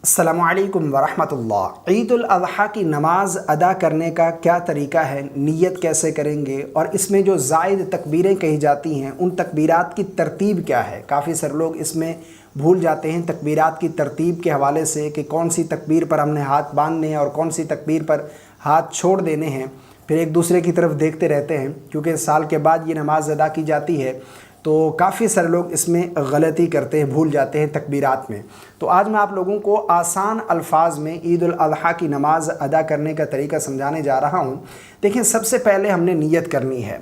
السلام علیکم ورحمۃ اللہ۔ عید الاضحیٰ کی نماز ادا کرنے کا کیا طریقہ ہے، نیت کیسے کریں گے، اور اس میں جو زائد تکبیریں کہی جاتی ہیں ان تکبیرات کی ترتیب کیا ہے۔ کافی سارے لوگ اس میں بھول جاتے ہیں تکبیرات کی ترتیب کے حوالے سے کہ کون سی تکبیر پر ہم نے ہاتھ باندھنے ہیں اور کون سی تکبیر پر ہاتھ چھوڑ دینے ہیں، پھر ایک دوسرے کی طرف دیکھتے رہتے ہیں کیونکہ سال کے بعد یہ نماز ادا کی جاتی ہے، تو کافی سارے لوگ اس میں غلطی کرتے ہیں، بھول جاتے ہیں تکبیرات میں۔ تو آج میں آپ لوگوں کو آسان الفاظ میں عید الاضحیٰ کی نماز ادا کرنے کا طریقہ سمجھانے جا رہا ہوں۔ دیکھیں، سب سے پہلے ہم نے نیت کرنی ہے۔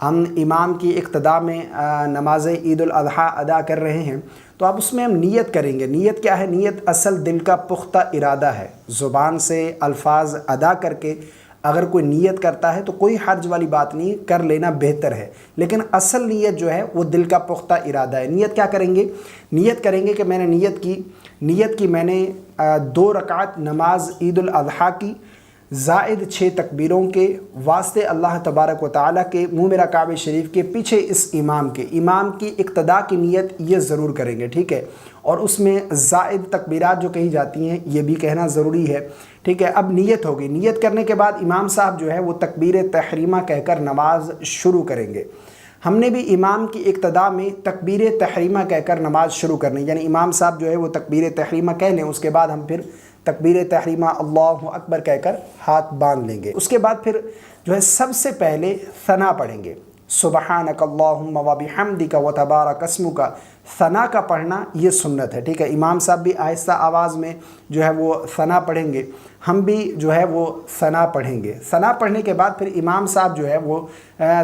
ہم امام کی اقتداء میں نماز عید الاضحیٰ ادا کر رہے ہیں، تو اب اس میں ہم نیت کریں گے۔ نیت کیا ہے؟ نیت اصل دل کا پختہ ارادہ ہے۔ زبان سے الفاظ ادا کر کے اگر کوئی نیت کرتا ہے تو کوئی حرج والی بات نہیں، کر لینا بہتر ہے، لیکن اصل نیت جو ہے وہ دل کا پختہ ارادہ ہے۔ نیت کیا کریں گے؟ نیت کریں گے کہ میں نے نیت کی میں نے 2 رکعت نماز عید الاضحیٰ کی زائد 6 تکبیروں کے واسطے اللہ تبارک و تعالیٰ کے منہ میرا کعبہ شریف کے پیچھے اس امام کی اقتداء کی نیت یہ ضرور کریں گے، ٹھیک ہے؟ اور اس میں زائد تکبیرات جو کہی جاتی ہیں یہ بھی کہنا ضروری ہے، ٹھیک ہے؟ اب نیت ہوگی۔ نیت کرنے کے بعد امام صاحب جو ہے وہ تکبیر تحریمہ کہہ کر نماز شروع کریں گے۔ ہم نے بھی امام کی اقتداء میں تکبیر تحریمہ کہہ کر نماز شروع کرنی، یعنی امام صاحب جو ہے وہ تکبیر تحریمہ کہہ لیں، اس کے بعد ہم پھر تکبیر تحریمہ اللہ اکبر کہہ کر ہاتھ باندھ لیں گے۔ اس کے بعد پھر جو ہے سب سے پہلے ثنا پڑھیں گے، سبحانک اللہم وبحمدک وتبارک اسمک۔ ثنا کا پڑھنا یہ سنت ہے، ٹھیک ہے؟ امام صاحب بھی آہستہ آواز میں جو ہے وہ ثنا پڑھیں گے، ہم بھی جو ہے وہ ثنا پڑھیں گے۔ ثنا پڑھنے کے بعد پھر امام صاحب جو ہے وہ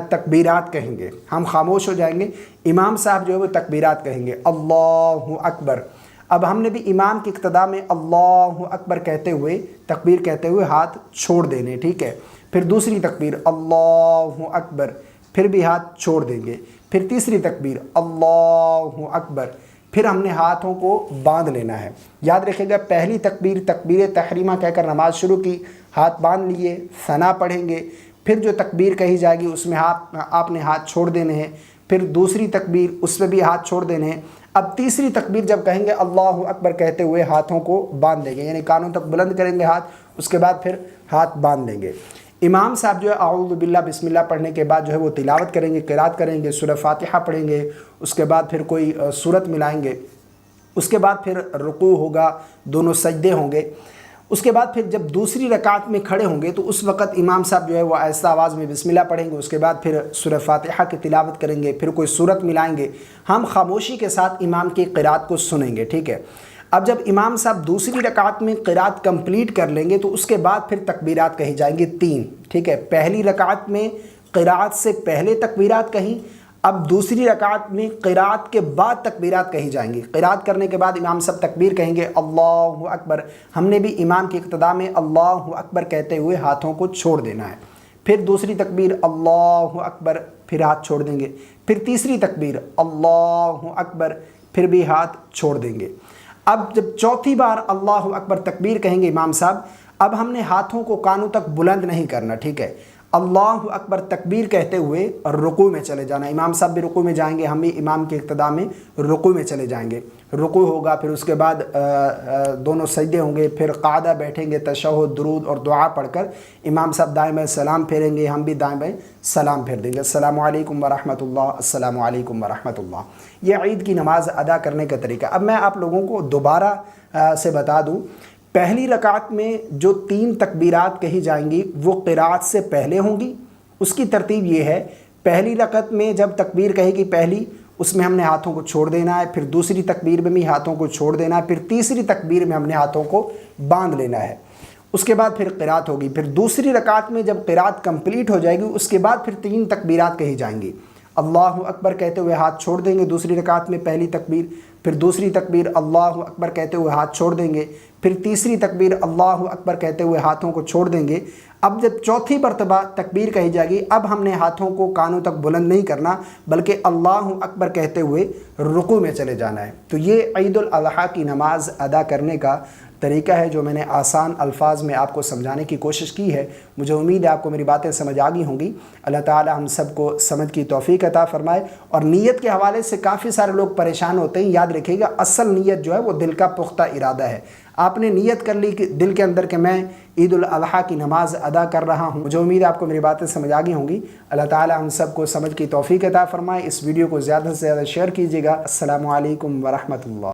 تکبیرات کہیں گے، ہم خاموش ہو جائیں گے، امام صاحب جو ہے وہ تکبیرات کہیں گے، اللہ اکبر۔ اب ہم نے بھی امام کی اقتداء میں اللہ اکبر کہتے ہوئے، تکبیر کہتے ہوئے ہاتھ چھوڑ دینے، ٹھیک ہے؟ پھر دوسری تکبیر اللہ اکبر، پھر بھی ہاتھ چھوڑ دیں گے، پھر تیسری تکبیر اللہ اکبر، پھر ہم نے ہاتھوں کو باندھ لینا ہے۔ یاد رکھے گا، پہلی تکبیر تکبیر تحریمہ کہہ کر نماز شروع کی، ہاتھ باندھ لیے، ثنا پڑھیں گے، پھر جو تکبیر کہی جائے گی اس میں آپ نے ہاتھ چھوڑ دینے ہیں، پھر دوسری تکبیر اس میں بھی ہاتھ چھوڑ دینے ہیں۔ اب تیسری تکبیر جب کہیں گے اللہ اکبر کہتے ہوئے ہاتھوں کو باندھ لیں گے، یعنی کانوں تک بلند کریں گے ہاتھ، اس کے بعد پھر ہاتھ باندھ لیں گے۔ امام صاحب جو ہے اعوذ باللہ بسم اللہ پڑھنے کے بعد جو ہے وہ تلاوت کریں گے، قرات کریں گے، سورہ فاتحہ پڑھیں گے، اس کے بعد پھر کوئی سورت ملائیں گے، اس کے بعد پھر رکوع ہوگا، دونوں سجدے ہوں گے۔ اس کے بعد پھر جب دوسری رکعت میں کھڑے ہوں گے تو اس وقت امام صاحب جو ہے وہ آہستہ آواز میں بسم اللہ پڑھیں گے، اس کے بعد پھر سورہ فاتحہ کی تلاوت کریں گے، پھر کوئی سورت ملائیں گے، ہم خاموشی کے ساتھ امام کی قرات کو سنیں گے، ٹھیک ہے؟ اب جب امام صاحب دوسری رکعت میں قرات کمپلیٹ کر لیں گے تو اس کے بعد پھر تکبیرات کہی جائیں گی 3، ٹھیک ہے؟ پہلی رکعت میں قرات سے پہلے تکبیرات کہیں، اب دوسری رکعت میں قرات کے بعد تکبیرات کہی جائیں گی۔ قرات کرنے کے بعد امام صاحب تکبیر کہیں گے اللہ اکبر، ہم نے بھی امام کی اقتداء میں اللہ اکبر کہتے ہوئے ہاتھوں کو چھوڑ دینا ہے۔ پھر دوسری تکبیر اللہ اکبر، پھر ہاتھ چھوڑ دیں گے، پھر تیسری تکبیر اللہ اکبر، پھر بھی ہاتھ چھوڑ دیں گے۔ اب جب چوتھی بار اللہ اکبر تکبیر کہیں گے امام صاحب، اب ہم نے ہاتھوں کو کانوں تک بلند نہیں کرنا، ٹھیک ہے؟ اللہ اکبر تکبیر کہتے ہوئے رکوع میں چلے جانا، امام صاحب بھی رکوع میں جائیں گے، ہم بھی امام کی اقتداء میں رکوع میں چلے جائیں گے۔ رکوع ہوگا، پھر اس کے بعد دونوں سجدے ہوں گے، پھر قعدہ بیٹھیں گے، تشہد، درود اور دعا پڑھ کر امام صاحب دائیں بائیں سلام پھیریں گے، ہم بھی دائیں بائیں سلام پھیر دیں گے، السلام علیکم ورحمۃ اللہ، السلام علیکم ورحمۃ اللہ۔ یہ عید کی نماز ادا کرنے کا طریقہ۔ اب میں آپ لوگوں کو دوبارہ سے بتا دوں، پہلی رکعت میں جو 3 تکبیرات کہی جائیں گی وہ قرات سے پہلے ہوں گی۔ اس کی ترتیب یہ ہے، پہلی رکعت میں جب تکبیر کہے گی پہلی، اس میں ہم نے ہاتھوں کو چھوڑ دینا ہے، پھر دوسری تکبیر میں بھی ہاتھوں کو چھوڑ دینا ہے، پھر تیسری تکبیر میں ہم نے ہاتھوں کو باندھ لینا ہے، اس کے بعد پھر قرات ہوگی۔ پھر دوسری رکعت میں جب قرات کمپلیٹ ہو جائے گی اس کے بعد پھر 3 تکبیرات کہی جائیں گی، اللہ اکبر کہتے ہوئے ہاتھ چھوڑ دیں گے دوسری رکعت میں، پہلی تکبیر، پھر دوسری تکبیر اللہ اکبر کہتے ہوئے ہاتھ چھوڑ دیں گے، پھر تیسری تکبیر اللہ اکبر کہتے ہوئے ہاتھوں کو چھوڑ دیں گے۔ اب جب چوتھی مرتبہ تکبیر کہی جائے گی، اب ہم نے ہاتھوں کو کانوں تک بلند نہیں کرنا بلکہ اللہ اکبر کہتے ہوئے رکوع میں چلے جانا ہے۔ تو یہ عید الاضحیٰ کی نماز ادا کرنے کا طریقہ ہے جو میں نے آسان الفاظ میں آپ کو سمجھانے کی کوشش کی ہے۔ مجھے امید ہے آپ کو میری باتیں سمجھ آ گئی ہوں گی۔ اللہ تعالی ہم سب کو سمجھ کی توفیق عطا فرمائے۔ اور نیت کے حوالے سے کافی سارے لوگ پریشان ہوتے ہیں، یاد رکھیے گا اصل نیت جو ہے وہ دل کا پختہ ارادہ ہے۔ آپ نے نیت کر لی کہ دل کے اندر کہ میں عید الاضحیٰ کی نماز ادا کر رہا ہوں. مجھے امید ہے آپ کو میری باتیں سمجھ آ گئی ہوں گی. اللہ تعالیٰ ہم سب کو سمجھ کی توفیق عطا فرمائے. اس ویڈیو کو زیادہ سے زیادہ شیئر کیجیے گا. السلام علیکم ورحمۃ اللہ.